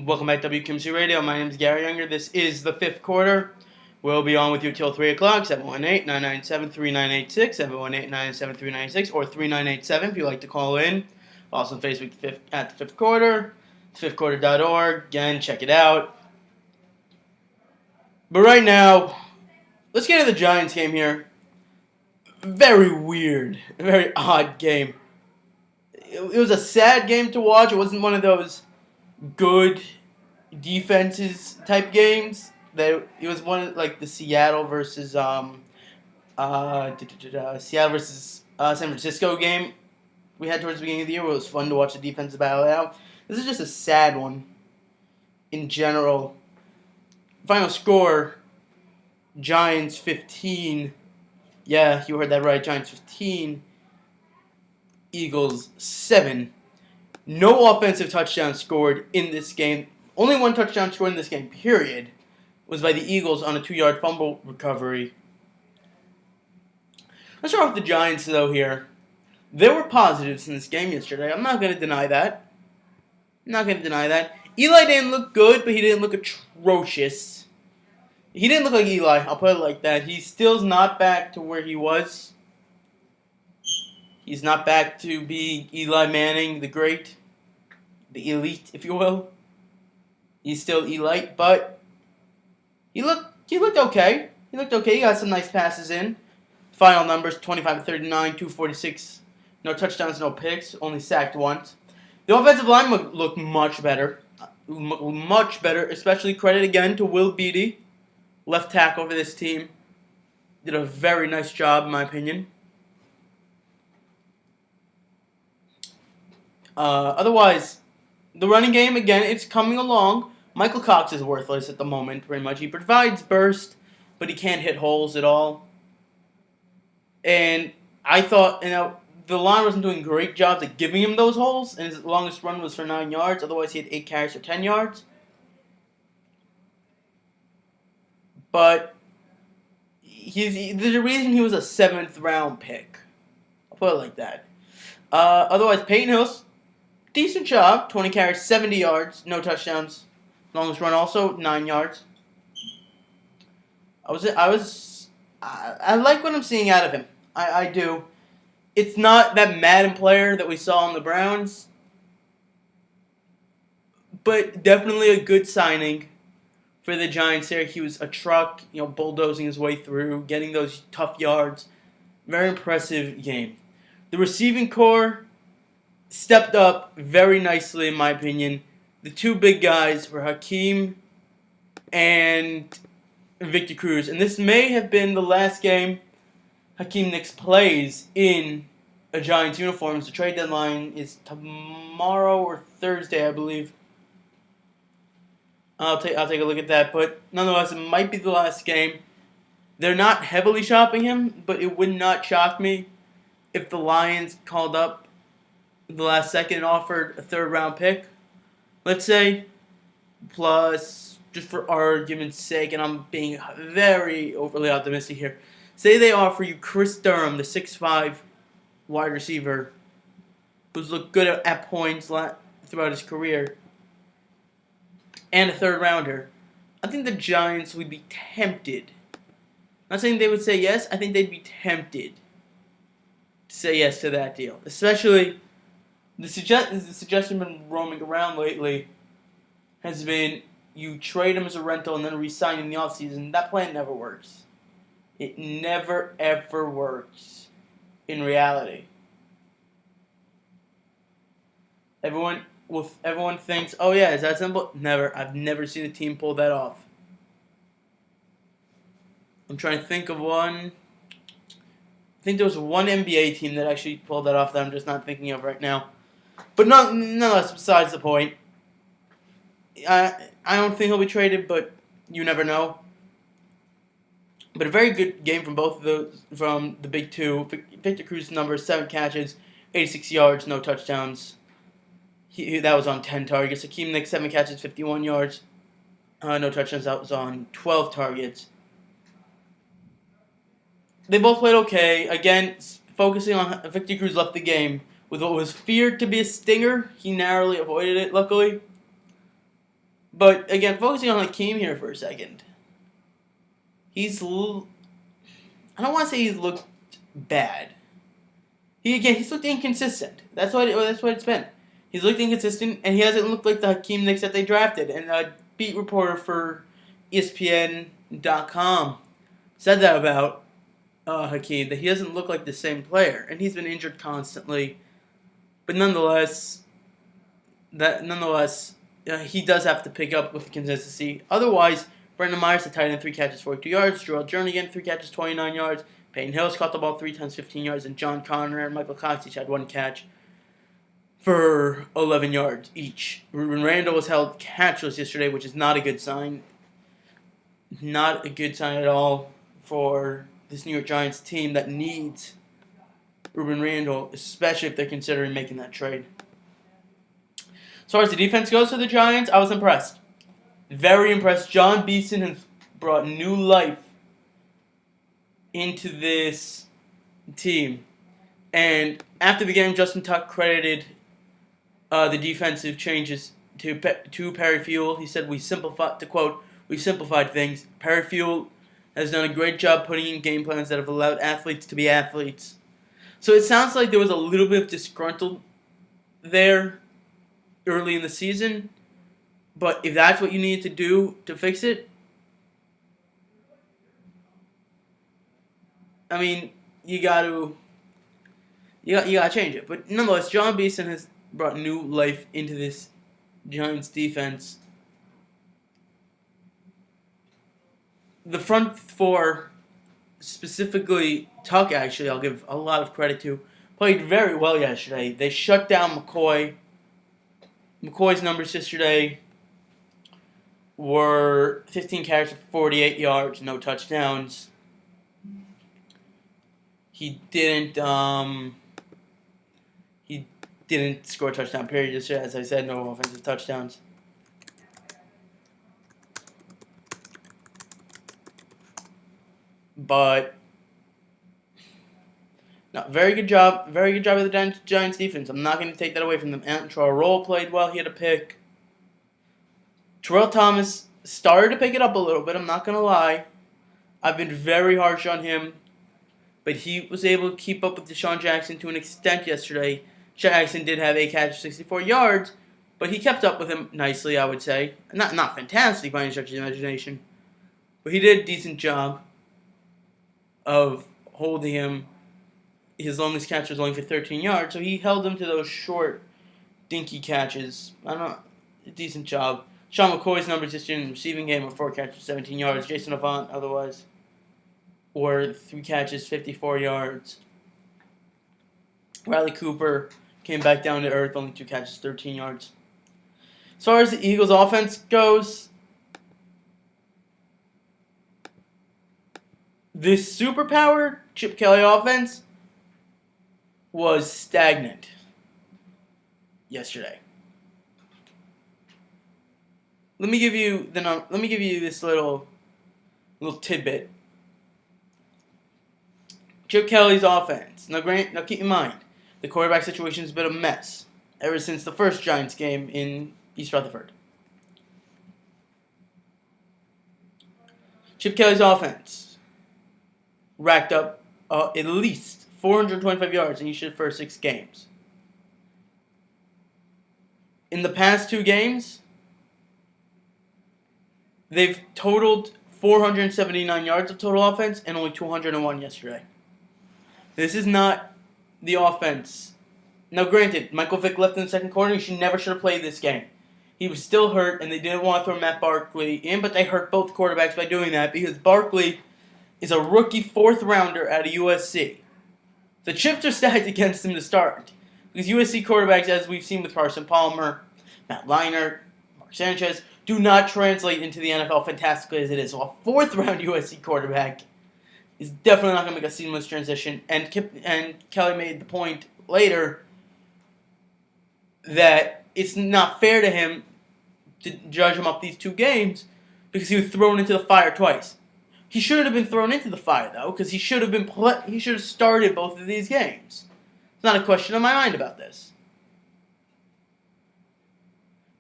Welcome back to WQMC Radio. My name is Gary Younger. This is the fifth quarter. We'll be on with you till 3 o'clock. 718-997-3986, 718-997-3986, or 3987 if you'd like to call in. Also on Facebook at the fifth quarter, fifthquarter.org. Again, check it out. But right now, let's get into the Giants game here. Very weird, very odd game. It was a sad game to watch. It wasn't one of those good defenses type games. It was one of, like the Seattle versus San Francisco game we had towards the beginning of the year. Where it was fun to watch the defense battle out. This is just a sad one in general. Final score: Giants 15. Yeah, you heard that right. Giants 15. Eagles 7. No offensive touchdown scored in this game. Only one touchdown scored in this game, period, was by the Eagles on a 2-yard fumble recovery. Let's start off the Giants, though, here. There were positives in this game yesterday. I'm not going to deny that. Eli didn't look good, but he didn't look atrocious. He didn't look like Eli, I'll put it like that. He still's not back to where he was. He's not back to being Eli Manning, the great, the elite, if you will. He's still elite, but he looked okay. He got some nice passes in. Final numbers: 25-39, 246, no touchdowns, no picks, only sacked once. The offensive line looked much better, Especially credit again to Will Beatty, left tackle for this team. Did a very nice job, in my opinion. Otherwise, the running game, again, it's coming along. Michael Cox is worthless at the moment, pretty much. He provides burst, but he can't hit holes at all. And I thought, the line wasn't doing great jobs at giving him those holes, and his longest run was for 9 yards. Otherwise, he had 8 carries for 10 yards. But there's a reason he was a 7th-round pick. I'll put it like that. Otherwise, Peyton Hillis, decent job. 20 carries, 70 yards, no touchdowns. Longest run also 9 yards. I like what I'm seeing out of him. I do. It's not that Madden player that we saw on the Browns, but definitely a good signing for the Giants there. He was a truck, bulldozing his way through, getting those tough yards. Very impressive game. The receiving core stepped up very nicely, in my opinion. The two big guys were Hakeem and Victor Cruz. And this may have been the last game Hakeem Nicks plays in a Giants uniform. The trade deadline is tomorrow or Thursday, I believe. I'll take a look at that. But nonetheless, it might be the last game. They're not heavily shopping him, but it would not shock me if the Lions called up the last second and offered a 3rd-round pick, let's say, plus, just for argument's sake, and I'm being very overly optimistic here, say they offer you Chris Durham, the 6'5" wide receiver, who's looked good at points throughout his career, and a 3rd-rounder. I think the Giants would be tempted. I'm not saying they would say yes. I think they'd be tempted to say yes to that deal. Especially, the suggestion been roaming around lately has been you trade him as a rental and then re-sign in the offseason. That plan never works. It never, ever works in reality. Everyone thinks, oh yeah, is that simple? Never. I've never seen a team pull that off. I'm trying to think of one. I think there was one NBA team that actually pulled that off that I'm just not thinking of right now. But nonetheless, besides the point. I don't think he'll be traded, but you never know. But a very good game from both of those, from the big two. Victor Cruz numbers: 7 catches, 86 yards, no touchdowns. That was on 10 targets. Hakeem Nicks, 7 catches, 51 yards, no touchdowns. That was on 12 targets. They both played okay. Again, focusing on Victor Cruz left the game with what was feared to be a stinger. He narrowly avoided it, luckily. But again, focusing on Hakeem here for a second, he's I don't want to say he's looked bad. He's looked inconsistent. That's what it's been. He's looked inconsistent, and he hasn't looked like the Hakeem Nicks that they drafted. And a beat reporter for ESPN.com said that about Hakeem, that he doesn't look like the same player, and he's been injured constantly. But nonetheless, he does have to pick up with consistency. Otherwise, Brandon Myers, the tight end, 3 catches, 42 yards. Jarrell Jernigan, 3 catches, 29 yards. Peyton Hillis caught the ball 3 times, 15 yards. And John Connor and Michael Cox each had 1 catch for 11 yards each. Ruben Randall was held catchless yesterday, which is not a good sign. Not a good sign at all for this New York Giants team that needs Ruben Randall, especially if they're considering making that trade. As far as the defense goes for the Giants, I was impressed. Very impressed. John Beeson has brought new life into this team. And after the game, Justin Tuck credited the defensive changes to Perry Fuel. He said, "We simplified," to quote, "we simplified things. Perry Fuel has done a great job putting in game plans that have allowed athletes to be athletes." So it sounds like there was a little bit of disgruntled there early in the season. But if that's what you need to do to fix it, I mean, you gotta change it. But nonetheless, John Beeson has brought new life into this Giants defense. The front four, specifically Tuck, actually, I'll give a lot of credit to, played very well yesterday. They shut down McCoy. McCoy's numbers yesterday were 15 carries for 48 yards, no touchdowns. He didn't score a touchdown, period, just as I said, no offensive touchdowns. But no, very good job of the Giants defense. I'm not going to take that away from them. Antrell Roll played well. He had a pick. Terrell Thomas started to pick it up a little bit. I'm not going to lie. I've been very harsh on him. But he was able to keep up with Deshaun Jackson to an extent yesterday. Jackson did have a catch of 64 yards, but he kept up with him nicely, I would say. Not fantastic by any stretch of the imagination. But he did a decent job of holding him. His longest catch was only for 13 yards, so he held him to those short, dinky catches. I don't know, a decent job. Sean McCoy's numbers this year in the receiving game were 4 catches, 17 yards. Jason Avant, otherwise, were 3 catches, 54 yards. Riley Cooper came back down to earth, only 2 catches, 13 yards. As far as the Eagles' offense goes, this superpower Chip Kelly offense was stagnant yesterday. Let me give you this little tidbit. Chip Kelly's offense. Now keep in mind, the quarterback situation has been a mess ever since the first Giants game in East Rutherford. Chip Kelly's offense racked up at least 425 yards in each of the first 6 games. In the past 2 games, they've totaled 479 yards of total offense and only 201 yesterday. This is not the offense. Now, granted, Michael Vick left in the second quarter. He never should have played this game. He was still hurt, and they didn't want to throw Matt Barkley in, but they hurt both quarterbacks by doing that because Barkley is a rookie 4th rounder out of USC. The chips are stacked against him to start because USC quarterbacks, as we've seen with Carson Palmer, Matt Leinart, Mark Sanchez, do not translate into the NFL fantastically as it is. So a 4th round USC quarterback is definitely not going to make a seamless transition. And Kelly made the point later that it's not fair to him to judge him up these 2 games because he was thrown into the fire twice. He shouldn't have been thrown into the fire though, because he should have started both of these games. It's not a question in my mind about this.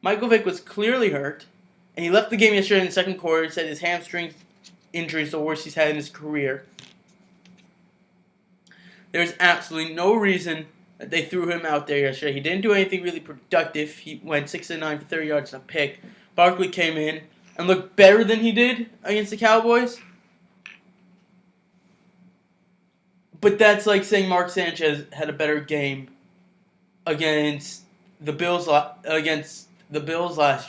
Michael Vick was clearly hurt, And he left the game yesterday in the second quarter. He said his hamstring injury is the worst he's had in his career. There's absolutely no reason that they threw him out there yesterday. He didn't do anything really productive. He went 6 of 9 for 30 yards and a pick. Barkley came in and looked better than he did against the Cowboys. But that's like saying Mark Sanchez had a better game against the Bills last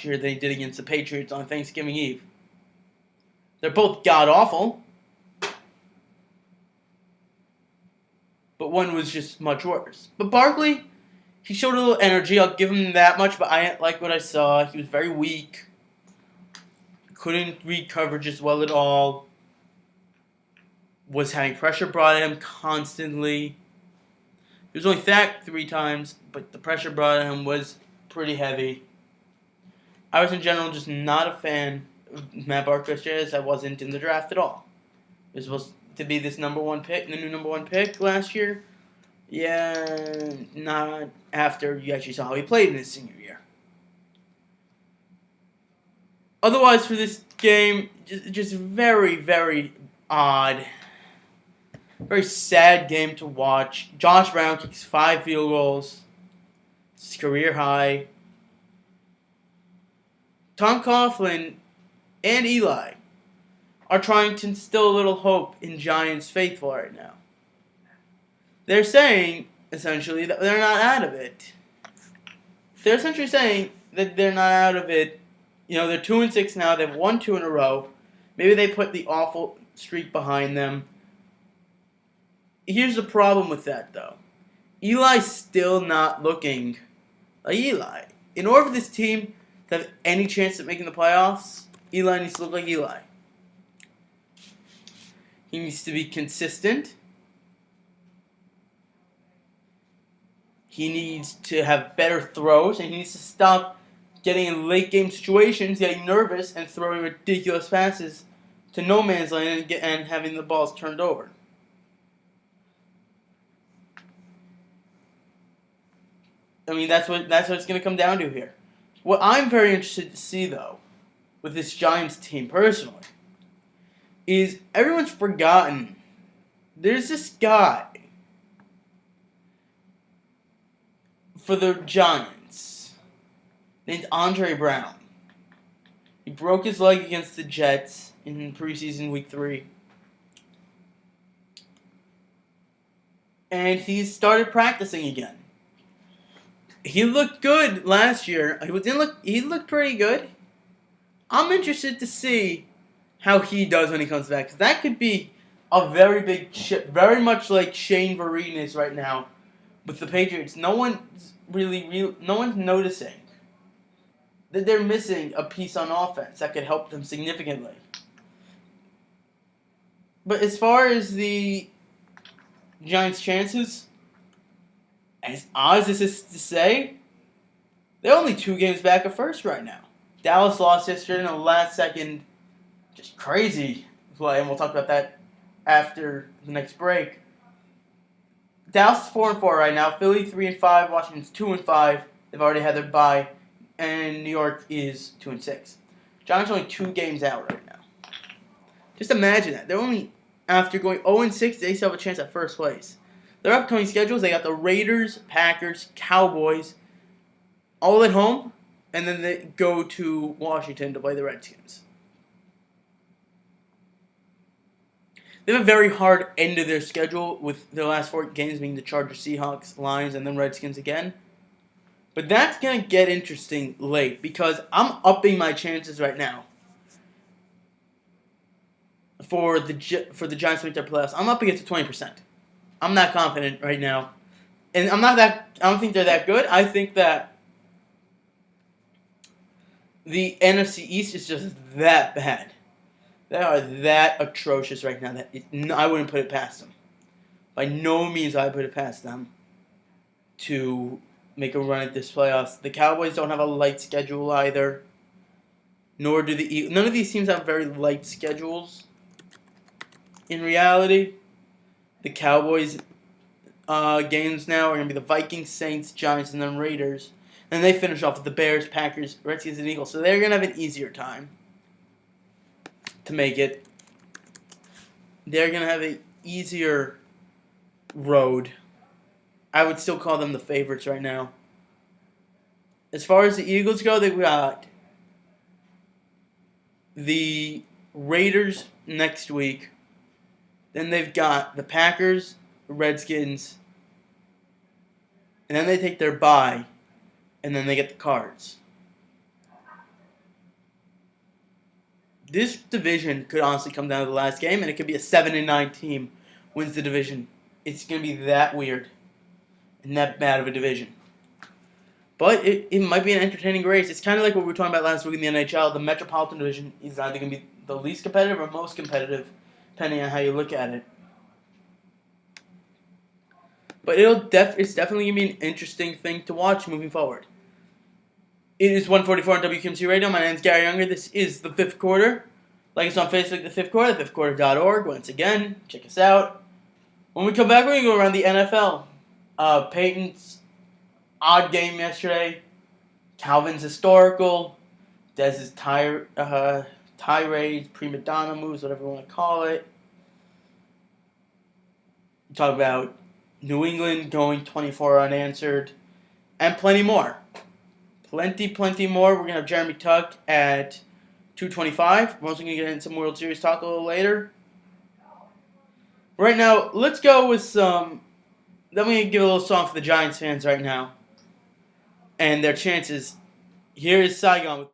year than he did against the Patriots on Thanksgiving Eve. They're both god-awful, but one was just much worse. But Barkley, he showed a little energy. I'll give him that much, but I didn't like what I saw. He was very weak. Couldn't read coverages well at all. Was having pressure brought at him constantly. He was only sacked 3 times, but the pressure brought at him was pretty heavy. I was in general just not a fan of Matt Barkley as I wasn't in the draft at all. It was supposed to be this number 1 pick, the new number 1 pick last year. Yeah, not after you actually saw how he played in his senior year. Otherwise, for this game, just very, very odd. Very sad game to watch. Josh Brown kicks 5 field goals. It's his career high. Tom Coughlin and Eli are trying to instill a little hope in Giants faithful right now. They're saying, essentially, that they're not out of it. They're essentially saying that they're not out of it. You know, they're 2-6 now. They've won 2 in a row. Maybe they put the awful streak behind them. Here's the problem with that, though. Eli's still not looking like Eli. In order for this team to have any chance at making the playoffs, Eli needs to look like Eli. He needs to be consistent. He needs to have better throws, and he needs to stop getting in late game situations, getting nervous, and throwing ridiculous passes to no man's land and having the balls turned over. I mean, that's what it's going to come down to here. What I'm very interested to see, though, with this Giants team personally, is everyone's forgotten. There's this guy for the Giants named Andre Brown. He broke his leg against the Jets in preseason week 3. And he started practicing again. He looked good last year. He looked pretty good. I'm interested to see how he does when he comes back. 'Cause that could be a very big chip, very much like Shane Vereen is right now with the Patriots. No one's noticing that they're missing a piece on offense that could help them significantly. But as far as the Giants' chances, as odd as this is to say, they're only 2 games back of first right now. Dallas lost yesterday in the last second. Just crazy play, and we'll talk about that after the next break. Dallas is 4-4 right now. Philly 3-5. Washington's 2-5. They've already had their bye, and New York is 2-6. Giants are only 2 games out right now. Just imagine that. They're only, after going 0-6, they still have a chance at first place. Their upcoming schedules, they got the Raiders, Packers, Cowboys, all at home, and then they go to Washington to play the Redskins. They have a very hard end of their schedule with their last 4 games being the Chargers, Seahawks, Lions, and then Redskins again. But that's going to get interesting late because I'm upping my chances right now for the Giants to make their playoffs. I'm upping it to 20%. I'm not confident right now. And I don't think they're that good. I think that the NFC East is just that bad. They are that atrocious right now that I wouldn't put it past them. By no means I put it past them to make a run at this playoffs. The Cowboys don't have a light schedule either. Nor do the Eagles. None of these teams have very light schedules. In reality, the Cowboys games now are going to be the Vikings, Saints, Giants, and then Raiders. And they finish off with the Bears, Packers, Redskins, and Eagles. So they're going to have an easier time to make it. They're going to have an easier road. I would still call them the favorites right now. As far as the Eagles go, they've got the Raiders next week. Then they've got the Packers, Redskins, and then they take their bye, and then they get the Cards. This division could honestly come down to the last game, and it could be a 7-9 team wins the division. It's going to be that weird and that bad of a division. But it might be an entertaining race. It's kind of like what we were talking about last week in the NHL. The Metropolitan Division is either going to be the least competitive or most competitive, depending on how you look at it. But it's definitely going to be an interesting thing to watch moving forward. It is 1:44 on WQMC Radio. My name is Gary Younger. This is the Fifth Quarter. Like us on Facebook, The Fifth Quarter, thefifthquarter.org. Once again, check us out. When we come back, we're going to go around the NFL. Peyton's odd game yesterday. Calvin's historical. Dez's tirades, prima donna moves, whatever you want to call it. We talk about New England going 24 unanswered. And plenty more. Plenty more. We're going to have Jeremy Tuck at 2:25. We're also going to get into some World Series talk a little later. Right now, let's go with some... Then we're going to give a little song for the Giants fans right now. And their chances. Here is Saigon with